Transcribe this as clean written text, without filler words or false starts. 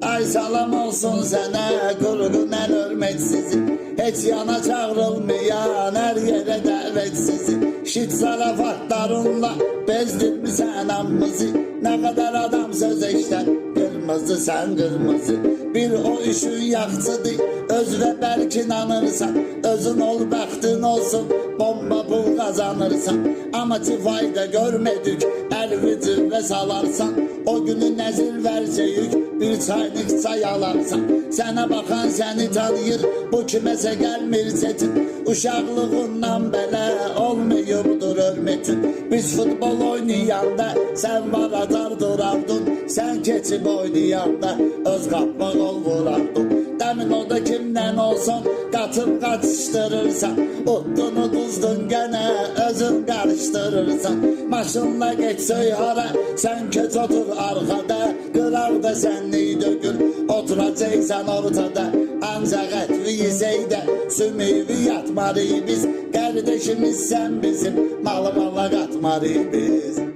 Ay salam olsun sənə qurğunən hörmətsizi. Heç yana çağrılmayan hər yerə dəvətsizi. Şit zarafatlarınla bezdirmisən ammızı. Nə qədər adam söz eşlər, qırmızı sən qırmızı. Bir o işin yaxçıdır, öz və bəlk inanırsan. Özün ol, bəxtin olsun, bomba pul qazanırsan. Amma ki fayda görmədik, əlvici və salarsan. O günü nəzir vercəyik, bir çaynik çay alarsan. Sənə baxan səni tanıyır, bu kiməsə gəlmir çetin. Uşaqlığından belə olmayıbdır hörmətin. Biz futbol oynayanda sən var atar durardın. Sən keçib oynayanda öz qapma qol vurardın. Dəmin o da kimdən olsun qatıb qaçışdırırsan. Utdun uduzdun gənə özün qarışdırırsan. Maşınla geçsöy hara sən keç otur arxada. Qırar da sənli dökül oturacaqsan ortada. Ancaq ətvi yesəydə sümüyü yatmarı biz. Qardeşimiz sən bizim malı mala qatmarı biz.